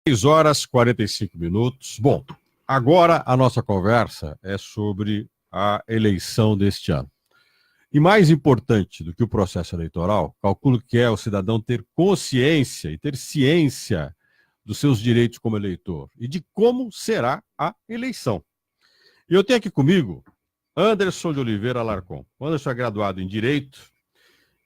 6 horas e 45 minutos. Bom, agora a nossa conversa é sobre a eleição deste ano. E mais importante do que o processo eleitoral, calculo que é o cidadão ter consciência e ter ciência dos seus direitos como eleitor e de como será a eleição. E eu tenho aqui comigo Anderson de Oliveira Alarcon. O Anderson é graduado em Direito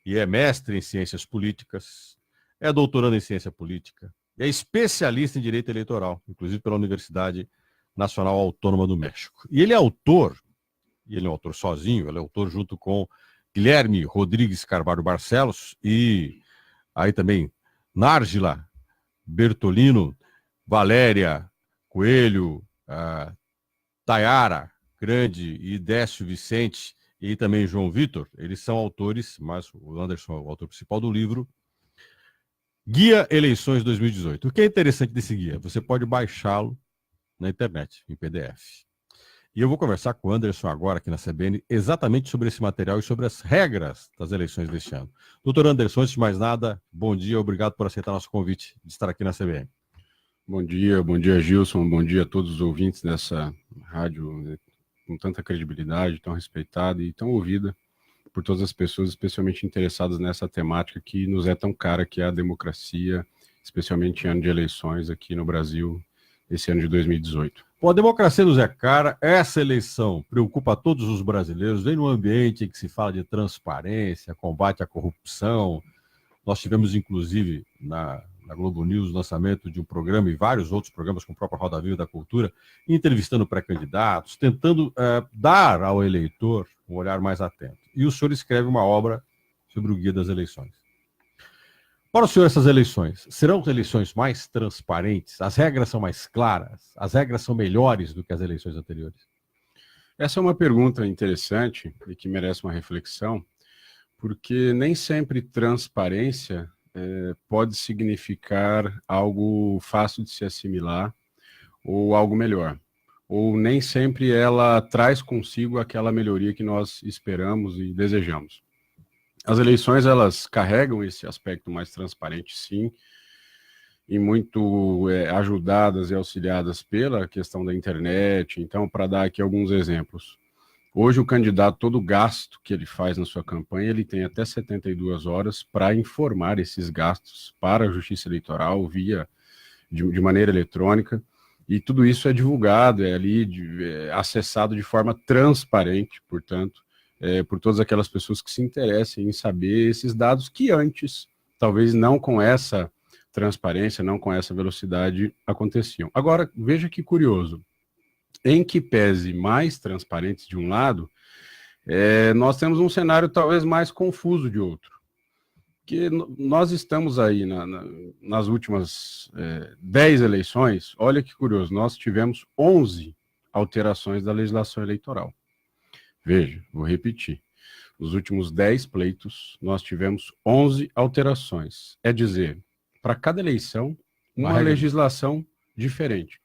e é mestre em Ciências Políticas, é doutorando em Ciência Política, é especialista em Direito Eleitoral, inclusive pela Universidade Nacional Autônoma do México. E ele é autor, e ele é um autor sozinho, ele é autor junto com Guilherme Rodrigues Carvalho Barcelos e aí também Nárgila Bertolino, Valéria Coelho, Tayara Grande e Décio Vicente e também João Vitor. Eles são autores, mas o Anderson é o autor principal do livro Guia Eleições 2018. O que é interessante desse guia? Você pode baixá-lo na internet, em PDF. E eu vou conversar com o Anderson agora, aqui na CBN, exatamente sobre esse material e sobre as regras das eleições deste ano. Doutor Anderson, antes de mais nada, bom dia, obrigado por aceitar nosso convite de estar aqui na CBN. Bom dia Gilson, bom dia a todos os ouvintes dessa rádio, né, com tanta credibilidade, tão respeitada e tão ouvida por todas as pessoas, especialmente interessadas nessa temática que nos é tão cara, que é a democracia, especialmente em ano de eleições aqui no Brasil, esse ano de 2018. Bom, a democracia nos é cara, essa eleição preocupa todos os brasileiros, vem num ambiente em que se fala de transparência, combate à corrupção. Nós tivemos, inclusive, na Globo News, o lançamento de um programa e vários outros programas com a própria Roda Viva da Cultura, entrevistando pré-candidatos, tentando dar ao eleitor um olhar mais atento. E o senhor escreve uma obra sobre o Guia das Eleições. Para o senhor, essas eleições serão eleições mais transparentes? As regras são mais claras? As regras são melhores do que as eleições anteriores? Essa é uma pergunta interessante e que merece uma reflexão, porque nem sempre transparência pode significar algo fácil de se assimilar ou algo melhor. Ou nem sempre ela traz consigo aquela melhoria que nós esperamos e desejamos. As eleições, elas carregam esse aspecto mais transparente, sim, e muito ajudadas e auxiliadas pela questão da internet. Então, para dar aqui alguns exemplos, hoje o candidato, todo o gasto que ele faz na sua campanha, ele tem até 72 horas para informar esses gastos para a Justiça Eleitoral de maneira eletrônica, e tudo isso é divulgado, é ali acessado de forma transparente, portanto, por todas aquelas pessoas que se interessem em saber esses dados que antes, talvez não com essa transparência, não com essa velocidade, aconteciam. Agora, veja que curioso, em que pese mais transparentes de um lado, nós temos um cenário talvez mais confuso de outro. Que nós estamos aí nas últimas 10 eleições, olha que curioso, nós tivemos 11 alterações da legislação eleitoral. Veja, vou repetir. Nos últimos 10 pleitos, nós tivemos 11 alterações. É dizer, para cada eleição, uma legislação diferente.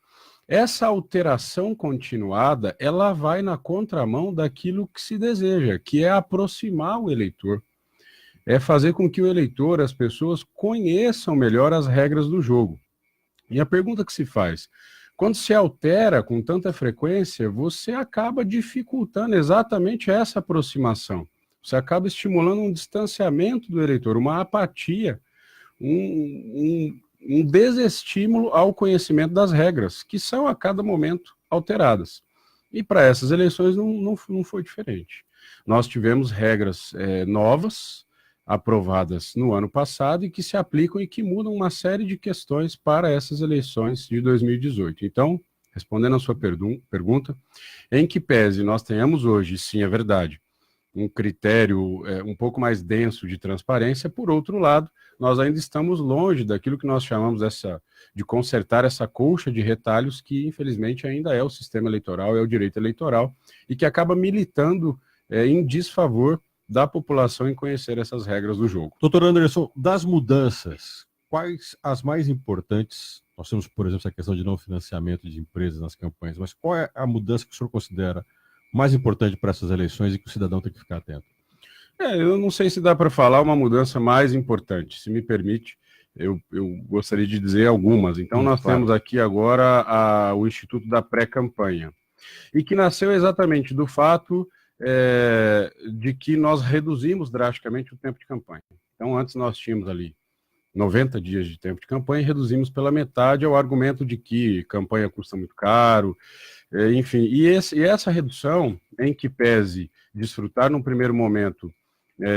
Essa alteração continuada, ela vai na contramão daquilo que se deseja, que é aproximar o eleitor. É fazer com que o eleitor, as pessoas, conheçam melhor as regras do jogo. E a pergunta que se faz, quando se altera com tanta frequência, você acaba dificultando exatamente essa aproximação. Você acaba estimulando um distanciamento do eleitor, uma apatia, um desestímulo ao conhecimento das regras, que são a cada momento alteradas. E para essas eleições não foi diferente. Nós tivemos regras novas, aprovadas no ano passado e que se aplicam e que mudam uma série de questões para essas eleições de 2018. Então, respondendo a sua pergunta, em que pese nós tenhamos hoje, sim, é verdade, um critério um pouco mais denso de transparência, por outro lado, nós ainda estamos longe daquilo que nós chamamos de consertar essa colcha de retalhos que, infelizmente, ainda é o sistema eleitoral, é o direito eleitoral, e que acaba militando em desfavor da população em conhecer essas regras do jogo. Doutor Anderson, das mudanças, quais as mais importantes? Nós temos, por exemplo, essa questão de não financiamento de empresas nas campanhas, mas qual é a mudança que o senhor considera mais importante para essas eleições e que o cidadão tem que ficar atento? Eu não sei se dá para falar uma mudança mais importante, se me permite. eu gostaria de dizer algumas. Então, nós temos aqui agora o Instituto da Pré-Campanha, e que nasceu exatamente do fato de que nós reduzimos drasticamente o tempo de campanha. Então, antes nós tínhamos ali 90 dias de tempo de campanha e reduzimos pela metade ao argumento de que campanha custa muito caro, enfim. E essa redução, em que pese desfrutar num primeiro momento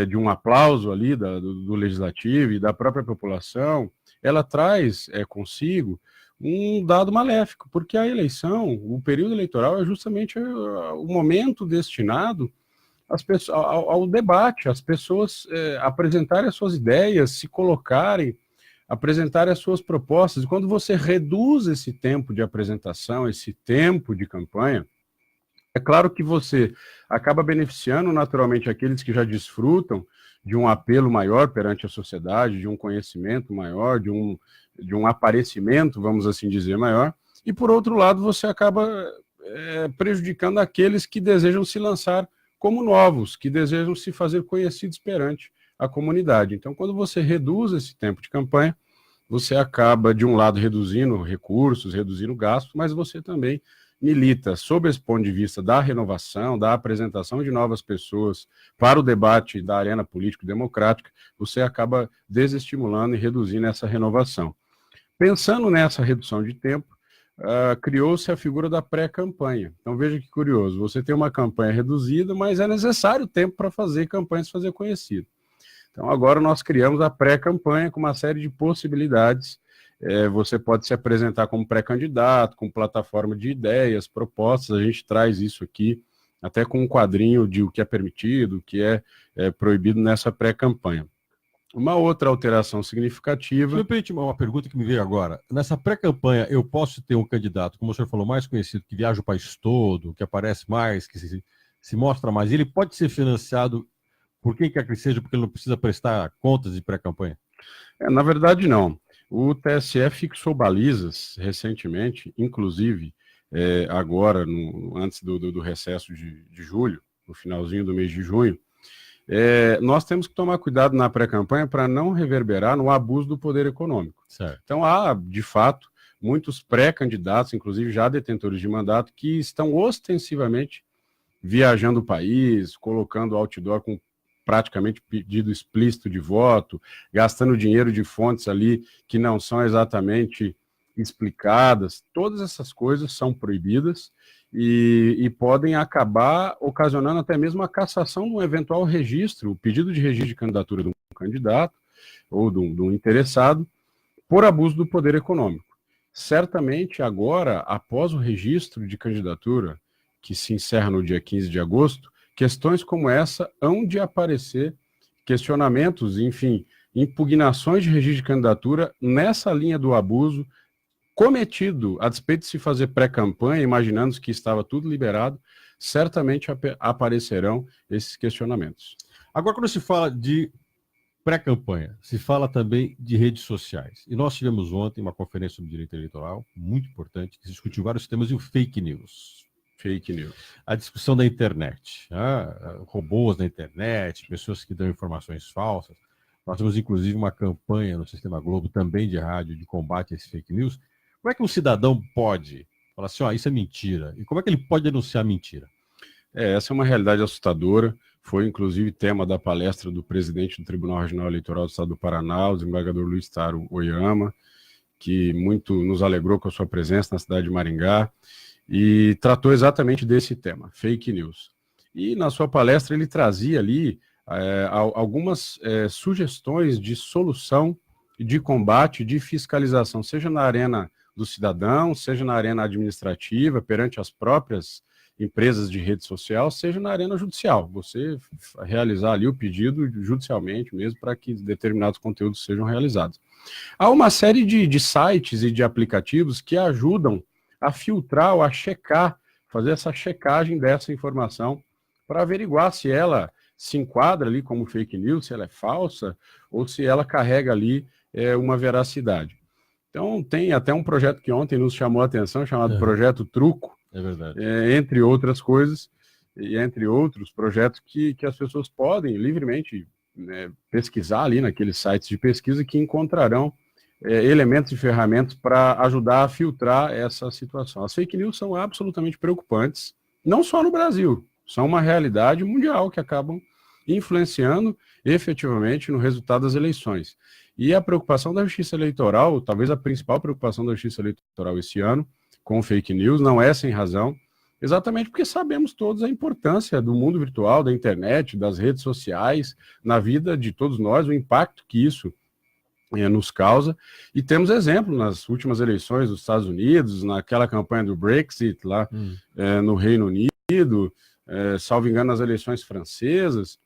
de um aplauso ali do Legislativo e da própria população, ela traz consigo um dado maléfico, porque a eleição, o período eleitoral é justamente o momento destinado ao debate, as pessoas apresentarem as suas ideias, se colocarem, apresentarem as suas propostas. E quando você reduz esse tempo de apresentação, esse tempo de campanha, é claro que você acaba beneficiando naturalmente aqueles que já desfrutam de um apelo maior perante a sociedade, de um conhecimento maior, de um aparecimento, vamos assim dizer, maior, e por outro lado você acaba prejudicando aqueles que desejam se lançar como novos, que desejam se fazer conhecidos perante a comunidade. Então, quando você reduz esse tempo de campanha, você acaba, de um lado, reduzindo recursos, reduzindo gastos, mas você também milita, sob esse ponto de vista da renovação, da apresentação de novas pessoas para o debate da arena político-democrática, você acaba desestimulando e reduzindo essa renovação. Pensando nessa redução de tempo, criou-se a figura da pré-campanha. Então veja que curioso, você tem uma campanha reduzida, mas é necessário tempo para fazer campanha se fazer conhecida. Então agora nós criamos a pré-campanha com uma série de possibilidades. Você pode se apresentar como pré-candidato, com plataforma de ideias, propostas, a gente traz isso aqui, até com um quadrinho de o que é permitido, o que é proibido nessa pré-campanha. Uma outra alteração significativa... Me permite uma pergunta que me veio agora. Nessa pré-campanha, eu posso ter um candidato, como o senhor falou, mais conhecido, que viaja o país todo, que aparece mais, que se mostra mais. Ele pode ser financiado por quem quer que seja, porque ele não precisa prestar contas de pré-campanha? Na verdade, não. O TSE fixou balizas recentemente, inclusive agora, antes do recesso de julho, no finalzinho do mês de junho, nós temos que tomar cuidado na pré-campanha para não reverberar no abuso do poder econômico. Certo. Então, há, de fato, muitos pré-candidatos, inclusive já detentores de mandato, que estão ostensivamente viajando o país, colocando outdoor com praticamente pedido explícito de voto, gastando dinheiro de fontes ali que não são exatamente explicadas. Todas essas coisas são proibidas e podem acabar ocasionando até mesmo a cassação de um eventual registro, o pedido de registro de candidatura de um candidato ou de um interessado, por abuso do poder econômico. Certamente agora, após o registro de candidatura, que se encerra no dia 15 de agosto, questões como essa hão de aparecer, questionamentos, enfim, impugnações de registro de candidatura nessa linha do abuso cometido, a despeito de se fazer pré-campanha, imaginando que estava tudo liberado, certamente aparecerão esses questionamentos. Agora, quando se fala de pré-campanha, se fala também de redes sociais. E nós tivemos ontem uma conferência sobre direito eleitoral, muito importante, que discutiu vários temas e o fake news. Fake news. A discussão da internet, robôs na internet, pessoas que dão informações falsas. Nós temos, inclusive, uma campanha no Sistema Globo, também de rádio, de combate a esse fake news. Como é que um cidadão pode falar assim, isso é mentira? E como é que ele pode denunciar mentira? Essa é uma realidade assustadora. Foi, inclusive, tema da palestra do presidente do Tribunal Regional Eleitoral do Estado do Paraná, o desembargador Luiz Taro Oyama, que muito nos alegrou com a sua presença na cidade de Maringá, e tratou exatamente desse tema, fake news. E na sua palestra ele trazia ali algumas sugestões de solução, de combate, de fiscalização, seja na arena do cidadão, seja na arena administrativa, perante as próprias empresas de rede social, seja na arena judicial. Você realizar ali o pedido judicialmente mesmo para que determinados conteúdos sejam realizados. Há uma série de sites e de aplicativos que ajudam a filtrar ou a checar, fazer essa checagem dessa informação para averiguar se ela se enquadra ali como fake news, se ela é falsa ou se ela carrega ali uma veracidade. Então tem até um projeto que ontem nos chamou a atenção, chamado Projeto Truco, é verdade. Entre outras coisas, e entre outros projetos que as pessoas podem livremente pesquisar ali naqueles sites de pesquisa que encontrarão elementos e ferramentas para ajudar a filtrar essa situação. As fake news são absolutamente preocupantes, não só no Brasil, são uma realidade mundial que acabam influenciando efetivamente no resultado das eleições. E a preocupação da Justiça Eleitoral, talvez a principal preocupação da Justiça Eleitoral esse ano, com fake news, não é sem razão, exatamente porque sabemos todos a importância do mundo virtual, da internet, das redes sociais, na vida de todos nós, o impacto que isso nos causa, e temos exemplo nas últimas eleições dos Estados Unidos, naquela campanha do Brexit lá no Reino Unido, salvo engano nas eleições francesas,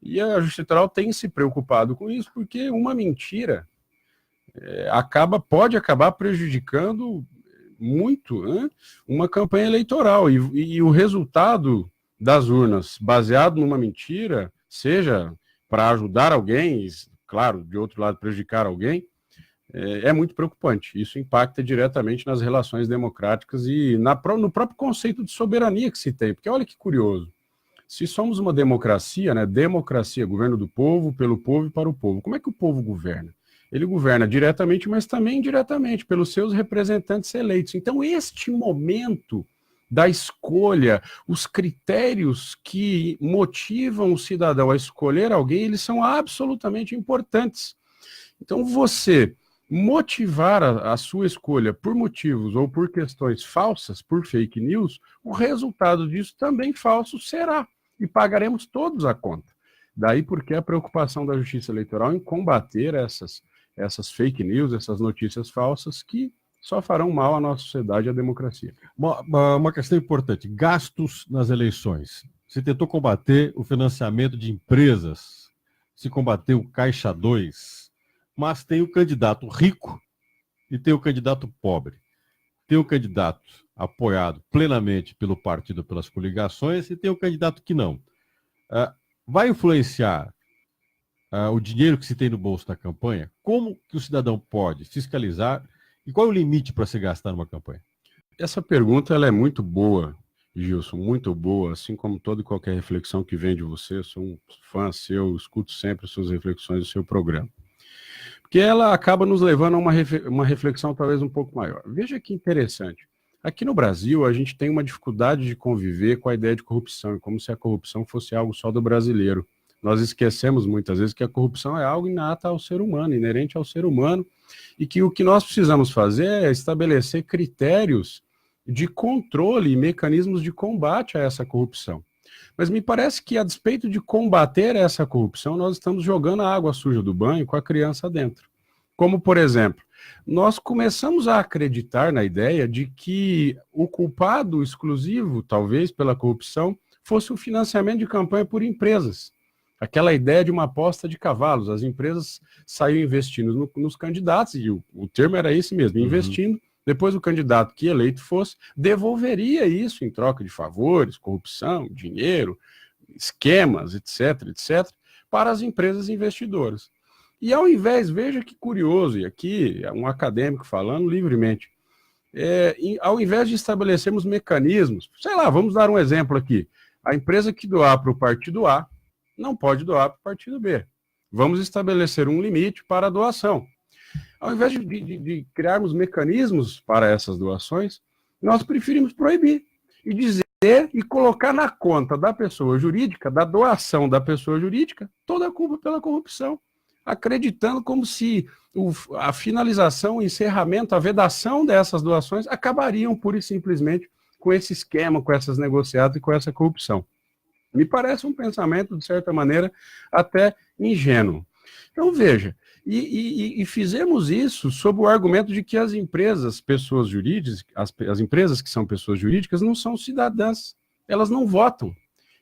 e a Justiça Eleitoral tem se preocupado com isso, porque uma mentira pode acabar prejudicando muito uma campanha eleitoral, e o resultado das urnas, baseado numa mentira, seja para ajudar alguém, claro, de outro lado prejudicar alguém, é muito preocupante. Isso impacta diretamente nas relações democráticas e no próprio conceito de soberania que se tem, porque olha que curioso, se somos uma democracia, né, democracia, governo do povo, pelo povo e para o povo, como é que o povo governa? Ele governa diretamente, mas também indiretamente, pelos seus representantes eleitos. Então, este momento da escolha, os critérios que motivam o cidadão a escolher alguém, eles são absolutamente importantes. Então, você motivar a sua escolha por motivos ou por questões falsas, por fake news, o resultado disso também falso será, e pagaremos todos a conta. Daí porque a preocupação da Justiça Eleitoral em combater essas fake news, essas notícias falsas que só farão mal à nossa sociedade e à democracia. Uma questão importante, gastos nas eleições. Você tentou combater o financiamento de empresas, se combateu o Caixa 2, mas tem o candidato rico e tem o candidato pobre. Tem o candidato apoiado plenamente pelo partido, pelas coligações, e tem o candidato que não. Vai influenciar o dinheiro que se tem no bolso da campanha? Como que o cidadão pode fiscalizar e qual é o limite para se gastar numa campanha? Essa pergunta ela é muito boa, Gilson, muito boa, assim como toda e qualquer reflexão que vem de você. Eu sou um fã seu, escuto sempre as suas reflexões do seu programa. Porque ela acaba nos levando a uma reflexão talvez um pouco maior. Veja que interessante. Aqui no Brasil, a gente tem uma dificuldade de conviver com a ideia de corrupção, como se a corrupção fosse algo só do brasileiro. Nós esquecemos muitas vezes que a corrupção é algo inato ao ser humano, inerente ao ser humano, e que o que nós precisamos fazer é estabelecer critérios de controle e mecanismos de combate a essa corrupção. Mas me parece que, a despeito de combater essa corrupção, nós estamos jogando a água suja do banho com a criança dentro. Como, por exemplo, nós começamos a acreditar na ideia de que o culpado exclusivo, talvez, pela corrupção, fosse o financiamento de campanha por empresas. Aquela ideia de uma aposta de cavalos. As empresas saíam investindo nos candidatos, e o termo era esse mesmo, investindo. Depois o candidato que eleito fosse, devolveria isso em troca de favores, corrupção, dinheiro, esquemas, etc., etc., para as empresas investidoras. E ao invés, veja que curioso, e aqui é um acadêmico falando livremente, ao invés de estabelecermos mecanismos, sei lá, vamos dar um exemplo aqui, a empresa que doar para o partido A não pode doar para o partido B. Vamos estabelecer um limite para a doação. Ao invés de criarmos mecanismos para essas doações, nós preferimos proibir e dizer e colocar na conta da pessoa jurídica, da doação da pessoa jurídica, toda a culpa pela corrupção, acreditando como se a finalização, o encerramento, a vedação dessas doações acabariam pura e simplesmente com esse esquema, com essas negociadas e com essa corrupção. Me parece um pensamento, de certa maneira, até ingênuo. Então, veja, e fizemos isso sob o argumento de que as empresas, pessoas jurídicas, as empresas que são pessoas jurídicas não são cidadãs, elas não votam.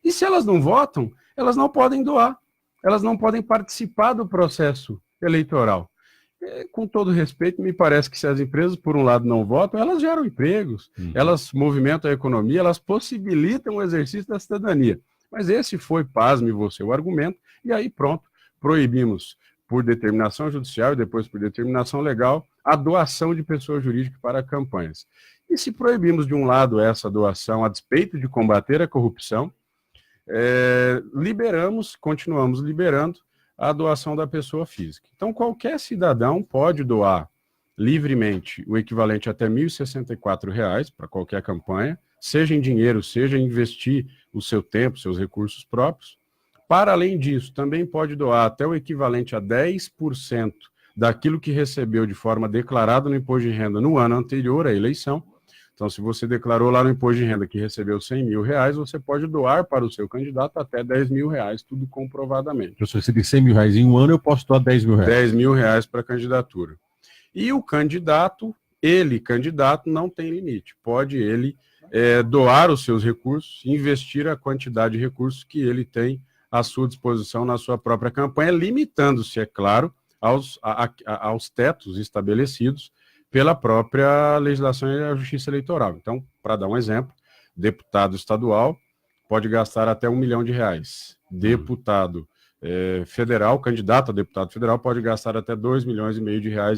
E se elas não votam, elas não podem doar, elas não podem participar do processo eleitoral. Com todo respeito, me parece que se as empresas, por um lado, não votam, elas geram empregos, elas movimentam a economia, elas possibilitam o exercício da cidadania. Mas esse foi, pasme você, o argumento, e aí pronto, proibimos por determinação judicial e depois por determinação legal a doação de pessoa jurídica para campanhas. E se proibimos de um lado essa doação a despeito de combater a corrupção, continuamos liberando a doação da pessoa física. Então, qualquer cidadão pode doar livremente o equivalente até R$ 1.064 para qualquer campanha, seja em dinheiro, seja investir o seu tempo, seus recursos próprios. Para além disso, também pode doar até o equivalente a 10% daquilo que recebeu de forma declarada no imposto de renda no ano anterior à eleição. Então, se você declarou lá no imposto de renda que recebeu R$100 mil, você pode doar para o seu candidato até R$10 mil, tudo comprovadamente. Então, se eu receber R$100 mil em um ano, eu posso doar R$10 mil. R$10 mil para a candidatura. E o candidato, candidato, não tem limite. Pode ele doar os seus recursos, investir a quantidade de recursos que ele tem à sua disposição na sua própria campanha, limitando-se, é claro, aos tetos estabelecidos pela própria legislação e a Justiça Eleitoral. Então, para dar um exemplo, deputado estadual pode gastar até R$1 milhão. Deputado federal, candidato a deputado federal, pode gastar até R$2,5 milhões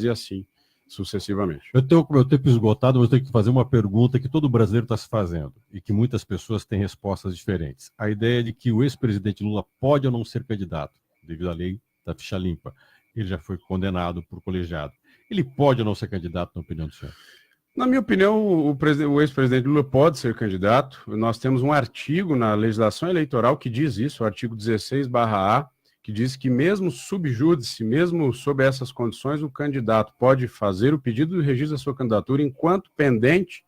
e assim sucessivamente. Eu tenho o meu tempo esgotado, mas eu tenho que fazer uma pergunta que todo brasileiro está se fazendo e que muitas pessoas têm respostas diferentes. A ideia de que o ex-presidente Lula pode ou não ser candidato, devido à lei da ficha limpa. Ele já foi condenado por colegiado. Ele pode ou não ser candidato, na opinião do senhor? Na minha opinião, o ex-presidente Lula pode ser candidato. Nós temos um artigo na legislação eleitoral que diz isso, o artigo 16/A, que diz que mesmo sub júdice, mesmo sob essas condições, o candidato pode fazer o pedido de registro da sua candidatura enquanto pendente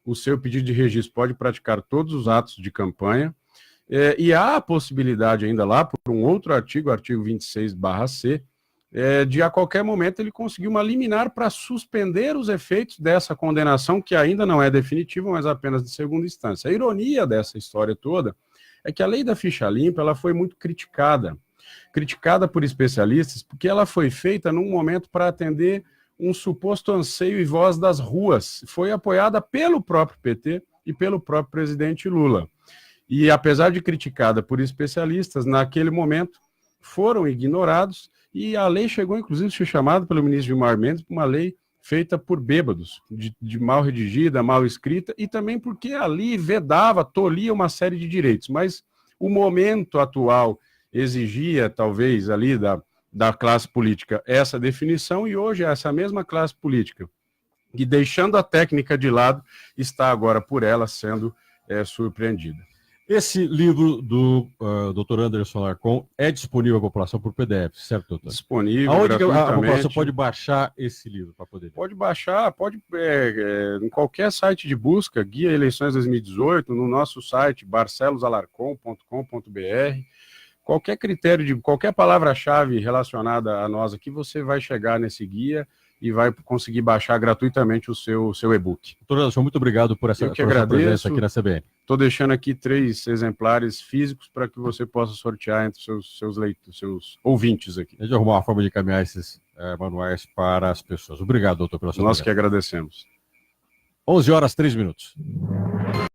o seu pedido de registro, pode praticar todos os atos de campanha, e há a possibilidade ainda lá, por um outro artigo, artigo 26/C, de a qualquer momento ele conseguir uma liminar para suspender os efeitos dessa condenação, que ainda não é definitiva, mas apenas de segunda instância. A ironia dessa história toda é que a lei da ficha limpa ela foi muito criticada por especialistas, porque ela foi feita num momento para atender um suposto anseio e voz das ruas. Foi apoiada pelo próprio PT e pelo próprio presidente Lula. E apesar de criticada por especialistas, naquele momento foram ignorados e a lei chegou, inclusive, a ser chamada pelo ministro Gilmar Mendes uma lei feita por bêbados, de mal redigida, mal escrita, e também porque ali vedava, tolia uma série de direitos. Mas o momento atual exigia, talvez, ali da classe política essa definição, e hoje essa mesma classe política, que deixando a técnica de lado, está agora por ela sendo surpreendida. Esse livro do Dr. Anderson Alarcon é disponível à população por PDF, certo, doutor? Disponível, aonde gratuitamente. A população pode baixar esse livro para poder ler? Pode baixar, em qualquer site de busca, Guia Eleições 2018, no nosso site, barcelosalarcon.com.br. Qualquer critério, qualquer palavra-chave relacionada a nós aqui, você vai chegar nesse guia e vai conseguir baixar gratuitamente o seu e-book. Doutor Anderson, muito obrigado por essa presença aqui na CBN. Estou deixando aqui 3 exemplares físicos para que você possa sortear entre seus ouvintes aqui. A gente arrumar uma forma de encaminhar esses manuais para as pessoas. Obrigado, doutor, pela sua presença. Nós que agradecemos. 11h03.